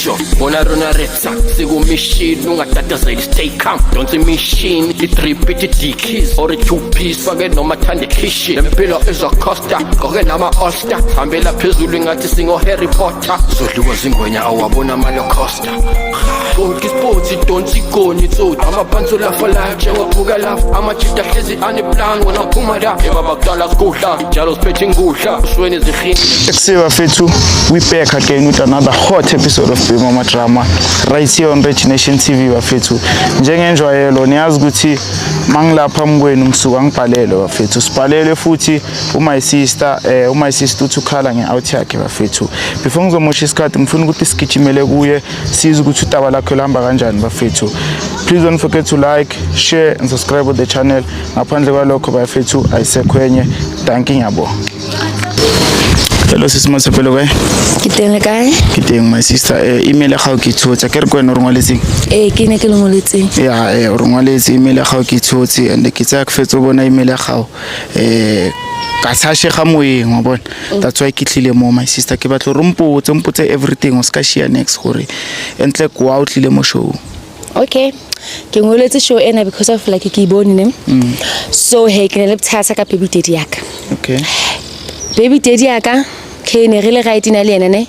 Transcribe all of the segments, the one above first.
Sure, bona rona retsa siku machine ungatata say stay calm don't say machine it repeat it keys or a two piece forget no mathande kishi empilo is a costa goke nama oster hambela phezulu ngathi singo Harry Potter zodliwa zingwenya awabona malo costa Onke sports don't sikoni so amapanzo la fala njengobuka la amachita hlezi aneplan wona phuma la ebabakudala sikudla njalo siphethe ingudla usweni zihini Eksiwa fethu we back again with another hot episode of Mama Drama right here on Rich Nation TV bafethu njengenjwayelo niyazi ukuthi mangilapha mkwenu ngisuka ngibhalele bafethu sibhalele futhi my sister uthukhala ngeout yakhe bafethu before ngizomosha isikhathi ngifuna ukuthi sigijimele kuye size ukuthi udaba lakhe lihamba kanjani bafethu please don't forget to like share and subscribe to the channel ngaphandle kwalokho bafethu ayisekwenye thank you ngiyabo. Hello sis Masapelo kae? Kiteng kae? Kiteng my sister email ya gago ke tshotsa ke re kwena o ngwaletseng? Ke ne ke ngwaletseng. Yeah o ngwaletse email ya gago ke tshotse and ke tsaya ke fetsa bona email ya gago ka tshashe ga moeng wa bona that's why ke tlile mo my sister ke batla rompotse everything o ska share next gore entle kwa o tlile mo show. Okay. Ke ngoletse show ena because of like ke ibone ne. So he ke le bthasa ka baby daddy yaka. Okay. Baby daddy yaka ke ne re le right ina le ena ne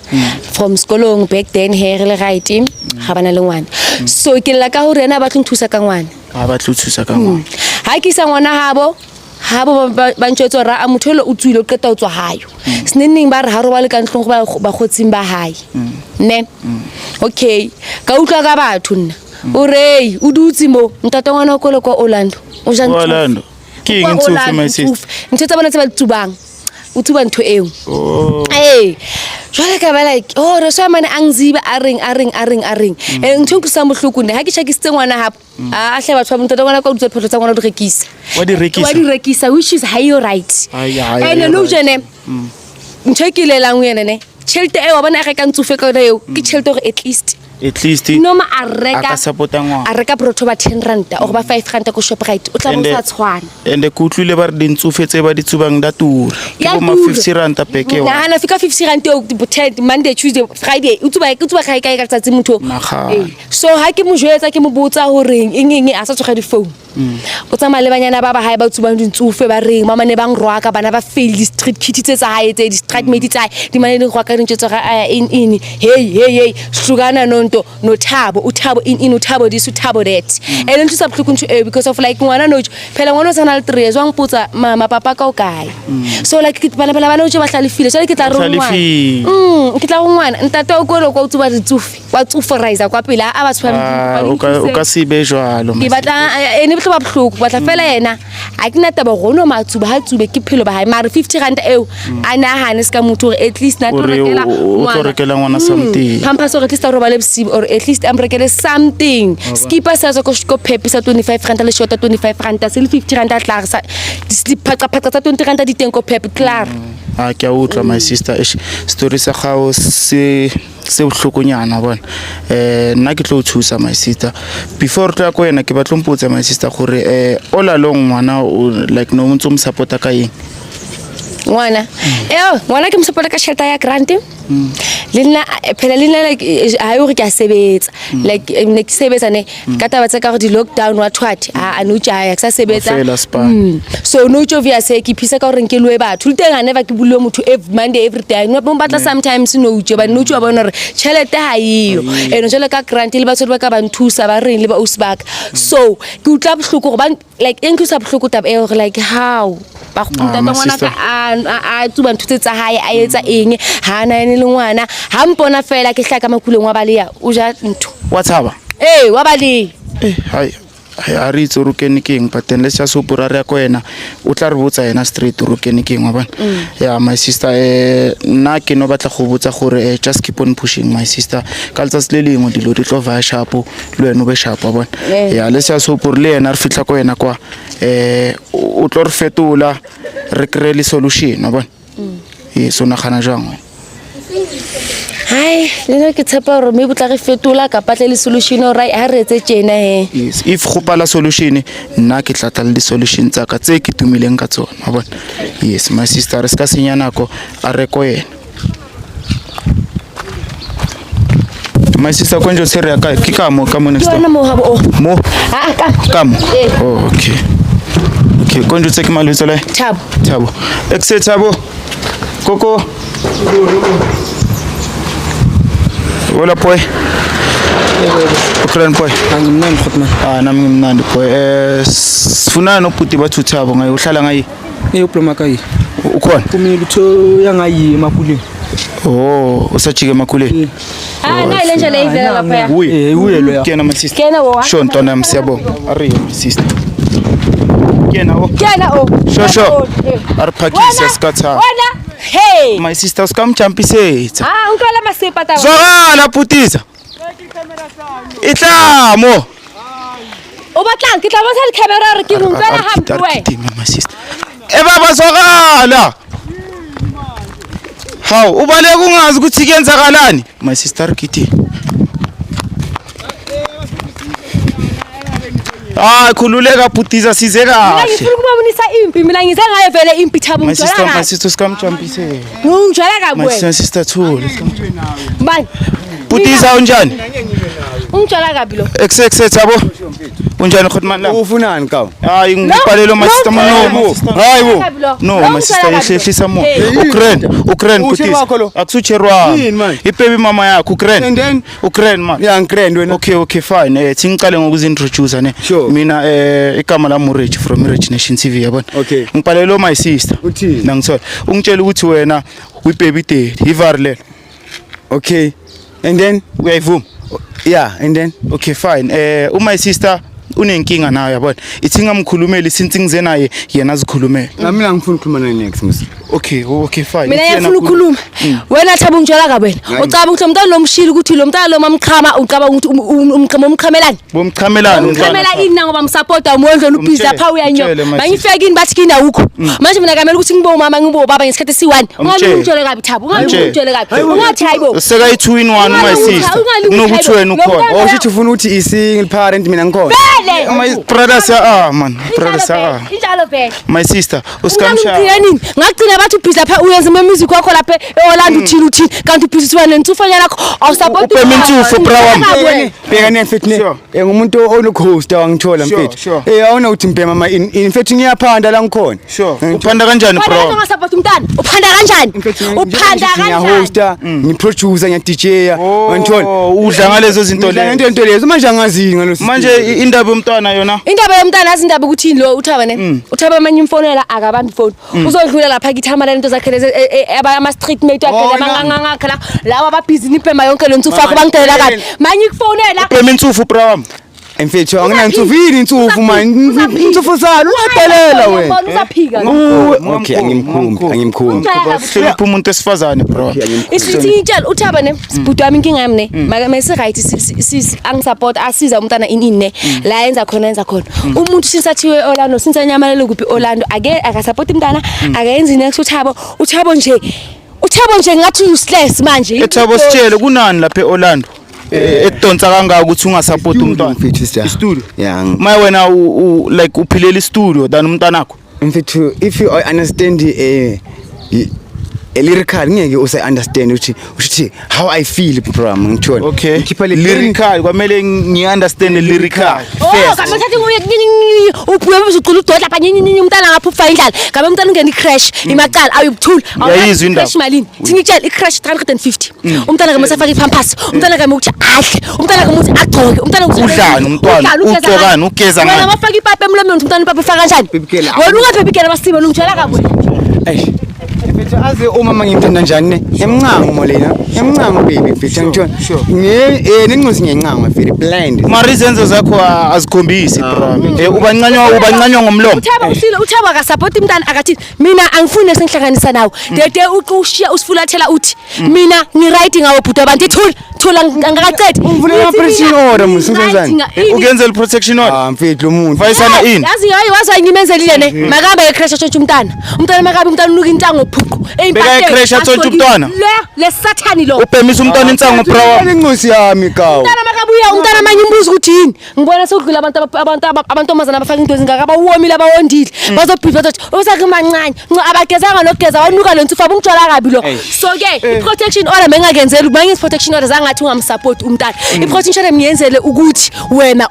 from skolong back then he re le right ga bana le ngwana. So ke la ka hore ena ba tlo nthusa ka ngwana. Ba tlo thusa ka ngwana. Ha ke sa ngwana habo ba ntshwetso ra a mothelo o tswile o qeta o tswa hayo seneneng ba re ha ro ba le ka ntlong ba khotsing ba hae ne okay ka utlwa ka batho nna o rei o dutse mo ntata ngwana ko le kwa Orlando o ja ntho Orlando ke eng ntse my sister ntse tsa bona tse ba tsubang o tsuba ntho eo jwale ka ba like re so mane angziba a ring ntho ke sa mohloko ne ha ke tshakisitse ngwana hapo a hle batho ba ntata ngwana ka utse photho tsa ngwana di rekisa wa di rekisa which is high right and no jene ntho ke lelang yena ne chelte e wa bona ga ka ntsufe ka eo ke chelte gore at least no ma a reka protho ba 10 rand or ba 5 rand ko Shoprite o tla mo sa tshwana and ku utlwile ba re dintsufetse ba ditsubang da tour ke bo ma 50 rand peke wa na fika 50 rand o 10 Monday Tuesday Friday utsuba ga ka tsatsi motho so ha ke mo jwetsa ke mo botsa hore eng a sa tsoga di phone o tsama le banyana ba hae ba tsubang dintsufe ba reng mama ne bang rwaka bana ba fail di street kids tsa hae tse di street mate tsa di mane di rwaka dintsetso ga in hey hlukana no thabo uthabo in uthabo this uthabo that and ntse sa phluku ntse because of like ngwana no phela ngwana sa na le 3 years wa mputsa mama papa ka o kae so like bana no tse ba hlalefile so ke tla re ngwana ke tla ngwana ntata o go lo go tsuba ditsufi wa tsuforizer kwa pela a ba tshwana o ka se be jwalo ke batla ene botlo ba phluku batla fela yena a ke nata ba gono matsuba ha tsube ke phelo ba hae mare 50 rand eo ana hane ska motho at least na rekela ngwana something pampa so at least ro ba le or at least I'm rekele something skipper says ko pepe sa 25 rand le shota 25 rand se le 50 rand tla sa di phaka tsa 20 rand di teng ko pepe clar ke a utla my sister story sa gago se bohlokonyana bona nna ke tlo thusa my sister before tla ko yena ke batlo mpotsa my sister gore all along ngwana like no ntse mo supporta ka eng ngwana ke mo supporta ka shelter ya grant lena phela lena like ayo re ke a sebetsa like ne ke sebetsa ne ka taba tsa ka go di lockdown what a no tjaya ke sa sebetsa so no jovia se ke phisa ka gore ke lwe batho le teng a never ke bulle motho every Monday every day no batla sometimes no utshe ba no utshe ba bona re chelete ha iyo eno jole ka grant le batho ba ka ba nthusa ba reng le ba usbaka so ke utla bohloko go ba like enkusa bohloko taba e gore like how ba go ntata ngwana ka a tsuba ntutse tsa hae a etsa eng ha na ene le ngwana ha mpona fela ke hlaka makuleng wa baleya o ja ntho wa tshaba wa bale hai a re itse rukene keng but then let's just supura re ko yena o tla re botsa yena straight rukene keng wa bana yeah my sister nna ke no batla go botsa gore just keep on pushing my sister ka letsa le lengwe dilo di tlo va sharp le wena o be sharp wa bona yeah let's just supura le yena re fitla ko yena kwa o tlo re fetola re create solution wa bona so na gana jang Hai, lena ke tshepa gore me botla re fetola ka patle le solution o right ha re etse tjena he. Yes, if go pala solution nna ke tla tla le solution tsa ka tse ke tumileng ka tsona, wa bona. Yes, my sister re ska senya nako a re ko yena. My sister konje seria ka kikamo next Yona door. mo habo. Mo. Kamo. Eh. Oh, okay. Okay, konje tseke mali utso la. Thabo. Exit Thabo. Koko. Hola boy. Ukran boy. Angimnandi khotman. Nami ngimnandi boy. Sifuna nobhuti bathu Thabo ngaye uhlala ngayi. Uploma kai. Ukhona? Kumile utho yangayi emakhuleni. Oh, usajike emakhuleni. Nayi le nje le ivela lapha. Uye lo ya. Kena my sister. Kena wo. Sho ntwana yami siyabonga. Ari sister. Kena o. Sho. Arphakisa sikatha. Wena. Hey. My sister usikamjumpisetha. Ungikala masipa tawo. Zwakala putisa. Itlamo. Ubatlang ke tla bontsha le camera re ke ngwela hampe we. My sister. Baba zwakala. Haw ubaleka ungazi ukuthi kuyenzakalani. My sister kithi. Khululeka putisa size kahle. Ngifuna ukubonisa impi mina ngize ngaye vele impi Thabo ngijwala. My sister usikamjumpisela. Ngijwala kabi My sister too. Man. Putisa unjani? Ungijwala kabi lo. Exe Thabo. Unjani khotman la? Ufunani kawo? Hayi ngibhalelo my sister no. Hayibo. No my sister yehlisa mo. Ukren putisa. Akusucherwa. Ipebi mama yakho Ukren. Ukren man. Ya ngikren wena. Okay fine. Singicale ngokuzintroduce ne. Mina igama lami Rich from Rich Nation TV yabona. Okay. Ngibhalelo my sister. Uthini? Nangithola. Ungitshela ukuthi wena uyibaby daddy. Ivarle. Okay. And then Uyayivuma? yeah, and then Okay fine. My sister unenkinga nayo yabona. Ithi ngamkhulumeli since ngize naye yena azikhulumele. mina ngifuna ukukhuluma naye next musi. Okay fine. Mina ngiyafuna ukukhuluma. Wena Thabo ngijwala kabi wena. Ucaba ukuthi umntana lo mshili ukuthi lo mntana lo mamqhama ucaba ukuthi umqhamelani. Bomqhamelani Umqhamela ini ngoba msupporta umondlo ubhizi lapha uyanyo. Mangifeka ini bathi kina ukho. Manje mina kamele ukuthi ngibo mama ngibo baba ngesikhathi esiwani. Ungabe ungitshele kabi Thabo. Ungabe ungitshele kabi. Ungathi hayibo. Seka i2 in 1 my sister. Kunokuthi wena ukhona. Awusho ufuna ukuthi i-single parent mina ngikhona. My brothers man. Brothers Injalo vele. My sister usikamsha. Ngagcina bathi ubhizi lapha uyenza music wakho lapha eOrlando uthini kanti ubhizi wena ntsufanya lakho awusupport. Upemintsufu bra wami. Bheka ne mfethu ngumuntu olohosta wangithola mfethu. Awuna uthi mbhema ma in fact ngiyaphanda la ngikhona. Uphanda kanjani bro? Wena ungasupport umntana. Uphanda kanjani? Uphanda kanjani? Ngiyahosta, ngiproducer, ngiya-DJya. Ngithola. Udla ngalezo zinto lezo. Into lezo manje angazini ngalo. Manje indaba yomntwana yona. Indaba yomntana azindaba ukuthi lo uthaba ne. Uthaba manje imfonela akabambi phone. Uzodlula lapha ngithama lento zakhe lezi ama street mate wakhe bangangakha la lawa ababhizi nipema yonke le ntsufu akho bangitelela kabi. Manje ikufonela. Upemintsufu bra wami. Mfethu anginantsufu intsufu man. Intsufu salo uyadelela wena. Uzaphika. Okay angimkhumbi. Hlonipha umuntu esifazane bro. Isithi ngitshela uthaba ne sibhudu wami inkinga yami ne mase right sis angisupport asiza umntana inine la yenza khona umuntu sisathiwe Orlando sinsanyamalele kuphi Orlando akasupport umntana akayenzi next uthabo nje ngathi useless manje Ethabo sitshele kunani lapha eOrlando ekudonsa kangaka ukuthi ungasupport umntwana mfethu studio yeah maye wena like uphilela istudio than umntana wakho mfethu if you understand lyrical ngeke usa-understand ukuthi how I feel program ngithola okay lyrical kwamele ngi-understand lyrical first kabathathi ubuye uzuqula udodla lapha umntana ngapha ufa indlala ngabe umntana ungena i-crash imaqala ayubuthula yayizwa indaba crash malini thingitshela i-crash 350 umntana ngame safaka i-pampers umntana ngame ukuthi adle umntana ngame ukuthi agcoke umntana udlani umntwana ugcokani ugeza ngani wena mafaka ipapa emlomeni umntana ipapa ifaka kanjani wena ungabhebhikela masimo lungitshela kabi mfethu aze umama ngimthanda njani emncango lena emncango baby mfethu ngitshona nencosi ngencango very blind ma reasons zakho azikhombisi bro ubancanywa ngomlomo uthaba akasupport umntana akathi mina angifuni sengihlanganisa nawe dede ushiya usifulathela uthi mina ngiright ngawe bhuti abantu thola ngakaqedi ungivula protection order musenzani ukenzela protection order mfethu lo muntu fayisana ini yazi hayi wazwa ngimenzele ne makabe ecrash atshontsha umntana makabe umntana unuka intango phuqu beka ecrash atshontsha umntwana le sathani lo upemisa umntwana insango bro incosi yami kawo umntana akabuya umntana manje imbuzi ukuthi yini ngibona sekudlula abantomazana abafaka into ezingaka abawomile abawondile bazobhidwa bathi usakemancane abagezanga nokugeza wanuka lento ufa ungithola kabi lo so ke protection order mengakenzela manje protection order zangathi ungamsupport umntana protection order ngiyenzele ukuthi wena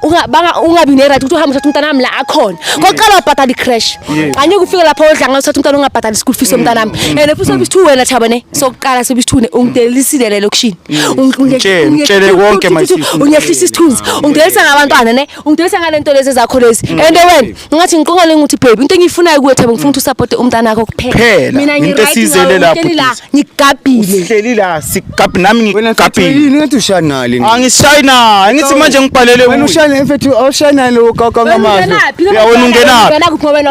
ungabi ne right ukuthi uhambe uthatha umntana nami la akhona ngoqala ubhatala icrash anye kufika lapho odlanga uthatha umntana ungabhatala school fees somntana nami and futhi sobisi wena thabane sokuqala sobisi ungidelisile le lokushini ngitshele konke mayisisi unyehlisa isithunzi ungidelisa ngabantwana ne ungidelisa ngalento lezi zakho lezi and wena ngathi ngiqongole ngithi baby into engiyifunayo kuwe Thabo ngifuna ukuthi usupport umntana wakho kuphela mina ngintesizele lapho ngigabhile uhleli la sigabhi nami ngigabhile yini ngathi ushanali angishayina ngithi manje ngibhalele wena ushana mfethu awushana lo kakangamazo ya wena ungenaphi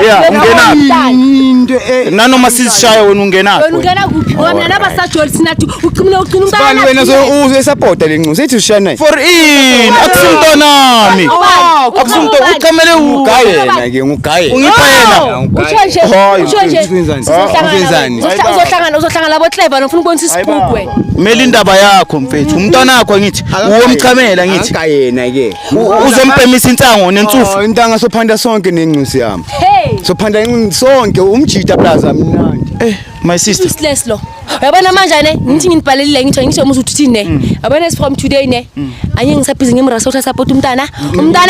ya ungenaphi into nanoma sizishaya wena ungenaphi wena ungena kuphi ngoba mina nabasajoli sinathi uqhumile umntana wena uze support le nqo sethi ushana for in akusumntonami akusumnto uqhamele ugayena ke ngugaye ungiphela usho nje uzohlangana labo clever nofuna ukubonisa isibuku wena meli indaba yakho mfethu umntwana wakho ngithi uwomchamela ngithi akayena ke uzompemisa insango nentsufu intanga sophanda sonke nenxusi yami sophanda sonke umjita plaza mnandi my sister useless lo uyabona manje ne ngithi nginibhalelile ngithi ngisho umuzi uthi ne yabona from today ne anye ngisabhizi ngimrasa ukuthi support umntana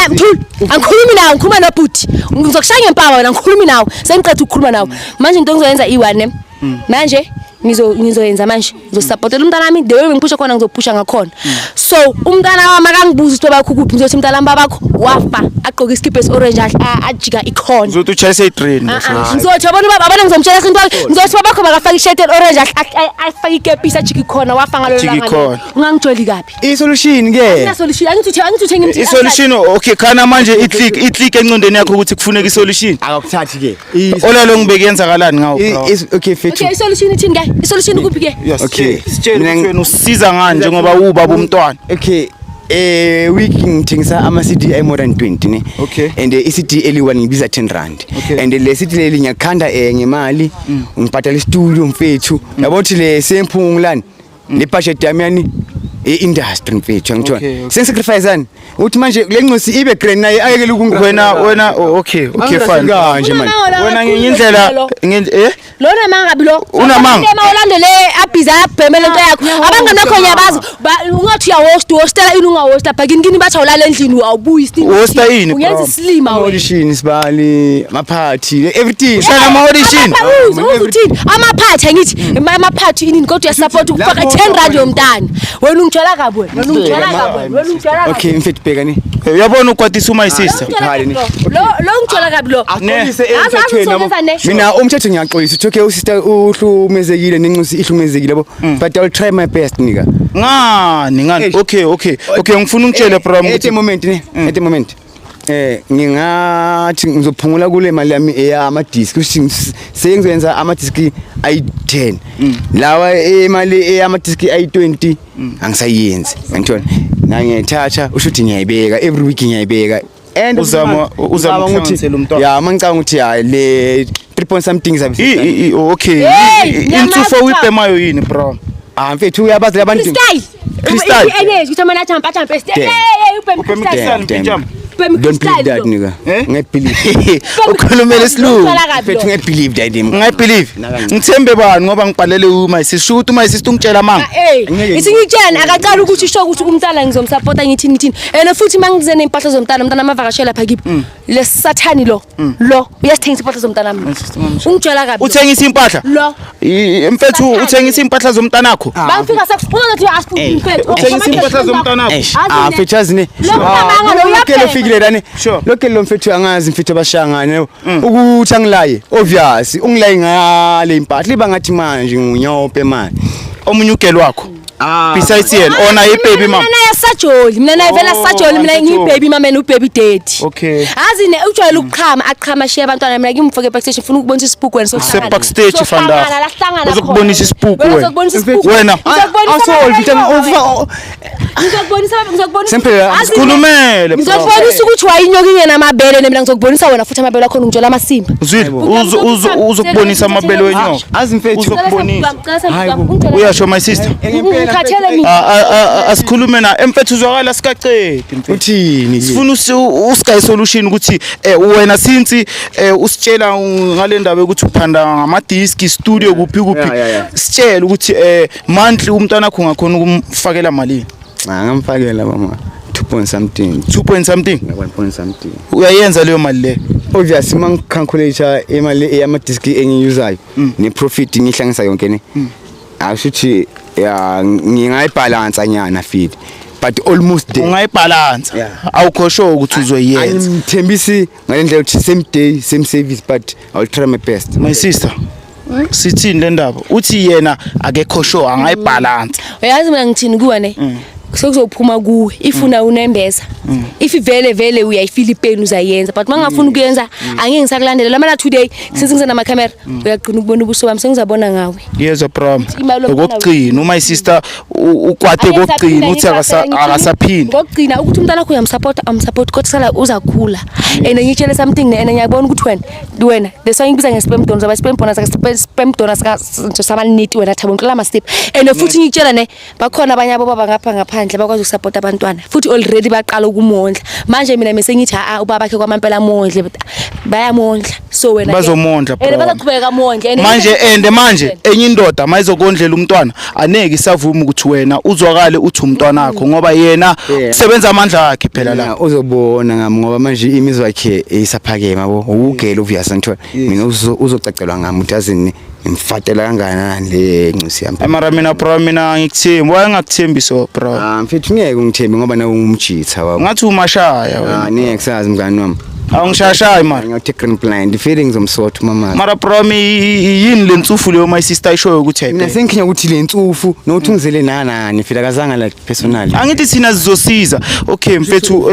mthulu angikhulumi nawe ngikhuluma nobhuti ngizokushaya ngempawa wena ngikhulumi nawe sengiqedwe ukukhuluma nawe manje into engizoyenza i1 manje ngizoyenza manje ngizosupportela umntana wami the way ngiphusha khona ngizophusha ngakhona so umntana wami akangibuza ukuthi babakho kuphi ngizothi umntana wami babakho wafa agqoka iskipa esorange ajika ikhona uzothi uchayise itrain ngizothi abona ngizomtshela into ngizothi babakho bakafaka ishirt orange afaka ikepisi ajika ikhona wafa ngalo langa ungangijoli kapi isolution ke solution angithi ngimthi isolution okay khana manje i-click encondweni yakho ukuthi kufuneka isolution akakuthathi ke olalo ngibeke yenzakalani ngawo okay fethu okay isolution ithini ke isolution kuphi ke okay sitshela ukuthi wena usiza ngani njengoba ubaba umntwana okay week ngithengisa ama CD more than 20 ne okay and iCD eli1 ngibiza 10 rand and le CD leli ngiyakhanda ngemali ngibhadala istudio mfethu yabo ukuthi le semphungulani le budget yami yani industry mfethu ngithola sengisacrifice ani uthi manje le ncosi ibe grand naye ayekele wena okay fine kanje manje wena nginyindlela lona mangabi lo unamanga mawulandele abhiza abhemele into yakho abanganakho nyabazo ungathi hostela ini ungahosta phakini kini bathi awulala endlini awubuyi hosta yini uyenza islima wena audition sibali ama-party everything uhlala ama-audition uthini ama-party ngithi ama-party ini kodwa uyasupport ukufaka 10 rand yomntana wena ungithola kabi wena okay mfethu bhekani uyabona ukwatisa my sister lo ngithola kabi lo mina umthetho ngiyaxolisa uthi okay usister uhlumezekile nenxusi ihlumezekile yabo but I will try my best nika ngani okay ngifuna ungitshele bro at the moment ngingathi ngizophungula kule mali yami eyama disc sengizoyenza ama disc ayi10 lawa imali eyama disc ayi20 angisayenzi ngithola ngiyathatha ushuthi ngiyayibeka every week ngiyayibeka and uzama ukuthi ya mangicanga ukuthi ya le 3 point something zabe okay intufo uyibhemayo yini bro mfethu uyabazi abantu Crystal energy uthomana jump crystal don't believe that nigga ngiyabelieve ukhulumela isilungu mfethu ngiyabelieve that ngiyabelieve ngithembe bani ngoba ngibhalele my sister ukuthi my sister ungitshela manga isingitshela akaqala ukuthi isho ukuthi umntana ngizomsupporta ngithini and futhi mangize nempahla zomntana umntana amavakashela lapha kipi lesathani lo uyasithengisa impahla zomntana nami ungitshela kabi uthengisa impahla lo mfethu uthengisa impahla zomntana wakho bangifika sekufuna ukuthi ask mfethu uthengisa impahla zomntana wakho mfethu azine lokho lo mfethu angazi mfethu abashangane ukuthi angilaye obvious ungilaye ngale impahla liba ngathi manje ngunyaope manje omunye ugelo wakho besides yena ona ibaby mama mina yasajoli mina nayivela sajoli mina ngiyibaby mama ubaby daddy okay azine ujwayela ukuqhama shiya abantwana mina ngimfake backstage ufuna ukubonisa isibuku wena sohlangana backstage fanda uzokubonisa isibuku wena ngizokubonisa sikhulumele ngizokubonisa ukuthi wayinyoka ingena amabele mina ngizokubonisa wena futhi amabele akho ngitshela amasimba uzokubonisa amabele wenyoka azi mfethu uzokubonisa uyasho my sister ngikhathele mina asikhulume na Emfethu uzwakala sikaqedi mfethu. Uthini? Sifuna usky solution ukuthi wena since usitshela ngale ndaba ukuthi uphanda ngama disc studio kuphi sitshela ukuthi monthly umntwana wakho ngakhona ukumfakela malini. Ngamfakela mama 2 something. 1 point something. Uyayenza leyo mali le. Obviously mangicalculate imali eyama disc engiyuzayo ne profit ngihlangisa yonke ne. Ashuthi ngingayibalance nyana feed. But almost there. Ungayibalance. Awukho sure ukuthi uzoyenza. Ngithembisi ngalendlela ukuthi same day same service but I will try my best. My sister. Sithini le ndaba? Uthi yena akekho sure angayibalance. Uyazi mina ngithini kuwane? Sekuzophuma kuwe ifuna unembeza. If vele uyayifeel ipain uzayenza but mangafuna ukuyenza angeke ngisakulandela lamana today sesingizana ama camera uyaqina ukubona ubuso bami sengizabona ngawe. Yezwa prom. Ukugcina uma isister ukwathe kokugcina uthi akasaphindi. Ngokugcina ukuthi umntana wakho uyamsupport kodwa sala uzakhula. And ngitshele something and ngiyabona ukuthi wena the song ngibiza nge-spam donors aba spam bonus aka spam donors ka sabaniti wena thabo ngicela ama step and futhi ngitshela ne bakhona abanye abo baba ngaphandle bakwazi ukusupport abantwana futhi already baqala ukumondla manje mina mesengithi ubaba bakhe kwamampela mondle bayamondla so wena bazomondla bro bazaqhubeka mondle manje enye indoda mayizokondlela umntwana aneke isavuma ukuthi wena uzwakale uthi umntwana wakho ngoba yena usebenza amandla akhe phela la uzobona ngami ngoba manje imizwa yakhe isaphakeme yabo ukugela obvious ngithola mina uzocacelwa ngami utazini imfatela kangakanani le ncusi yami mara mina bro mina ngikuthembi wayengakuthembi so bro mfethu ngeke ungithembe ngoba nawe ungumjitha wami ngathi umashaya wena ngeke sazi mngani wami awungishashayi mara ngiyothe blind the feelings omsotho mama mara bro yini lentsufu leyo my sister ishoyo ukuthi mina sengikhanya ukuthi le ntsufu nokuthi ungizele nani fila kazanga like personally angithi thina sizosiza okay mfethu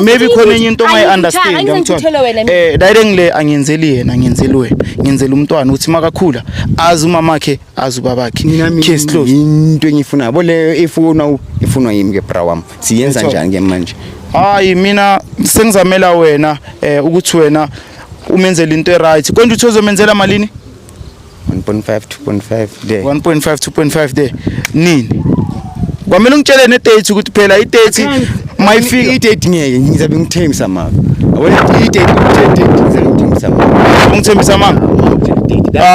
maybe khona enye into ongayi understand ngithola direct ngile angiyenzeli yena ngiyenzela umntwana uthi makakhula azi umama wakhe azi ubaba wakhe case close into engifuna yabo le ifunwa yimi ke bra wami siyenza njani ke manje hayi mina sengizamela wena ukuthi wena umenzele into eright konje uthi uzomenzela malini 1.5 2.5 day 1.5 2.5 day nini kwamele ungitshele ne date ukuthi phela i date mayifika i date ngeke ngizabe ngithembisa mama yabona i date ngizabe ngithembisa mama ungithembisa mama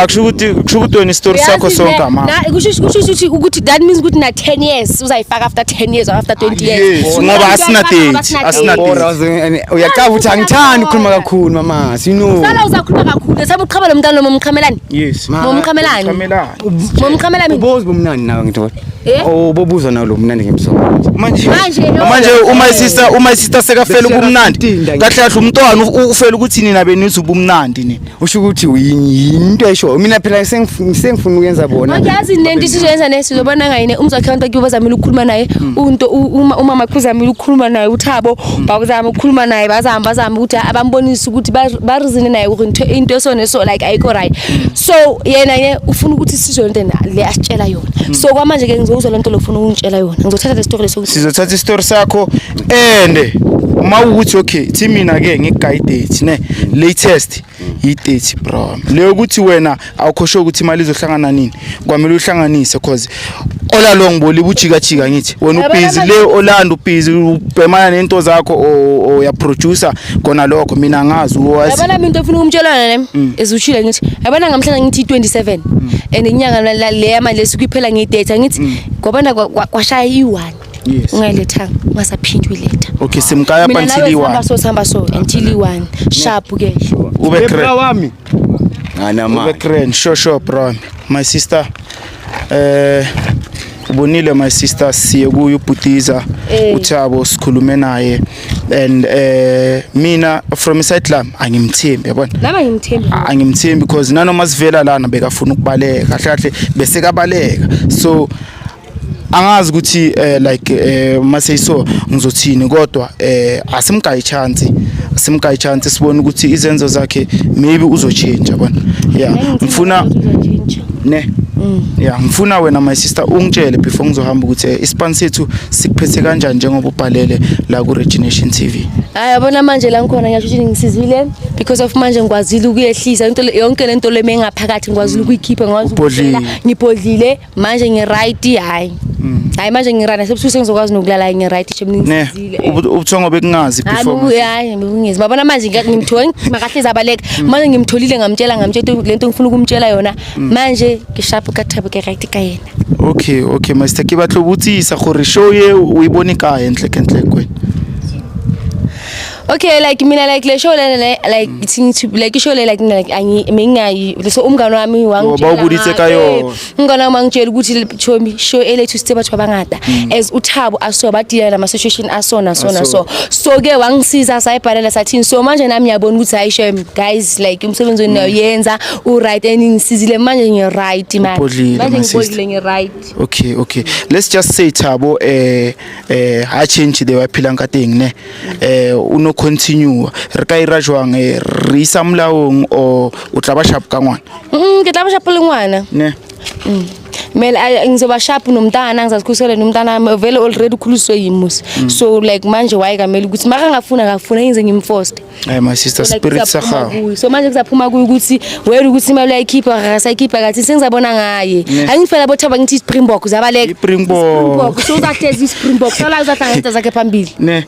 kusho ukuthi wena story sakho sonke mama kusho ukuthi that means ukuthi na 10 years uzayifaka after 10 years or after 20 years ngoba asina date uyaqaba ukuthi angithandi ukukhuluma kakhulu mama sino sala uzakhuluma kakhulu sabe uqhabela umntana momqhamelani yes momqhamelani momqhamelani ubozi bomnani nawe ngithola bobuza nawo lo mnandi ngemsomo manje uma sister sekafela ubumnandi kahle kahle umntwana ufela ukuthi nina benizuba umnandi nini usho ukuthi into esho mina phela sengifuna ukuyenza bona ngazi nento sizoyenza nesizobona ngayine umzakhanta kuba zamile ukukhuluma naye unto umama khuzamile ukukhuluma naye uThabo babuzama ukukhuluma naye bazama ukuthi abambonisa ukuthi barizine naye ukuthi into so like ayikho right so yena ufuna ukuthi sizonto le asitshela yona so kwamanje ke ngizozwa lento lokufuna ukungitshela yona ngizothatha le story sizothatha istory sakho ende uma ukuthi okay thi mina ke ngiguide ne latest i date bro leyo ukuthi wena awukhosho ukuthi imali izohlangana nini kwamele uhlanganise cause all along boli bujika ngithi wena ubusy leyo olanda ubusy ubhemana nento zakho o ya producer kona lokho mina ngazi uwazi yabona mina into ofuna ukumtshelana nami ezushila ngithi yabona ngamhlanje ngithi 27 and inyanga le manje sikuyiphela ngidate ngithi ngobana kwashaya i1 yes ungayilethanga ungasaphindi uyiletha okay simkaya up until i1 sihamba so until i1 sharp ke ube bra wami ana ma ube grand sure bro my sister ubonile my sister siye kuyo ubhutiza uThabo sikhulume naye and mina from inside lam angimthembi yabona nami angimthembi because nanoma sivela lana bekafuna ukubaleka kahle bese kabaleka so angazi ukuthi like mase so ngizothini kodwa asimgayi chance sibone ukuthi izenzo zakhe maybe uzochange yabona yeah ngifuna ne yeah ngifuna wena my sister ungitshele before ngizohamba ukuthi ispan sethu sikuphethe kanjani njengoba ubhalele la ku Regination TV yabona manje la ngikhona ngisho ukuthi ngisizile because of manje ngikwazile ukuyehlisa into yonke lento lemengaphakathi ngikwazile ukuyikhipha ngikwazi ukubhodlela ngibhodlile manje ngi right hayi hayi manje ngirana sebususe ngizokwazi nokulala ngiright ishe mningizile ubuthongo bekungazi before hayi ngibungezi babona manje ngimthola makahle zabaleka manje ngimtholile ngamtshela lento ngifuna ukumtshela yona manje ngishapu ka thabo ke right ka yena. Okay master ke batlo botsisa gore show ye o ibone ka entle kwena. Okay, like mina like le show like like show like mingayi so umngane wami wangitshela bawubuditse kayo umngane wami wangitshela ukuthi chomi show elethu sithe bathu abangada as uthabo aso badila nama situation asona so ke wangisiza sayibhalela sathini so manje nami ngiyabona ukuthi hayi shem guys like umsebenzi onayenza u right and ngisizile manje ngi right man manje ngibonile ngi right. Okay let's just say Thabo ha change the waphila nkateng ne uno continue re ka ira jwang re isa molaong o tla ba sharp ka ngwana ke tla ba sharp le ngwana ne mele ngizoba sharp nomntana ngizazikhusela nomntana vele already khuliswe yimusi so like manje wayikamela ukuthi maka ngafuna ngize ngimforce my sister spirit sakha so manje kuzaphuma ukuthi wena ukuthi imali uyayikhipha akasayikhipha kathi sengizabona ngaye angifela bothaba ngithi Springbok uzabaleka Springbok so uzahlezi Springbok sala uzahlangana zakhe phambili ne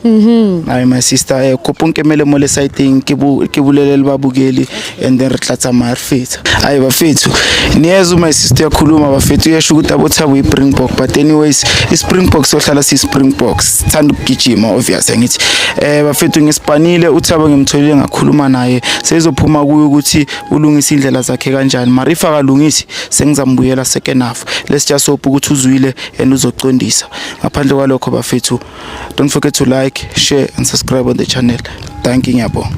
hayi my sister khoponkemele mo le site ke bulele babukeli and then re tlatsa marfetsa hayi bafethu niyezo my sister yakhuluma bafethu yasho ukuthi abothabo iSpringbok but anyways iSpringbok sohlala siSpringbok sithanda ukugijima obvious ngithi bafethu ngispanile uthabo ngimtholile ngakhuluma naye sezophuma kuyo ukuthi ulungisa indlela zakhe kanjani marifa kalungisi sengizambuyela second half let's just hope ukuthi uzwile and uzocondisa ngaphandle kwalokho bafethu don't forget to like share and subscribe on the channel. Thank you ngiyabonga.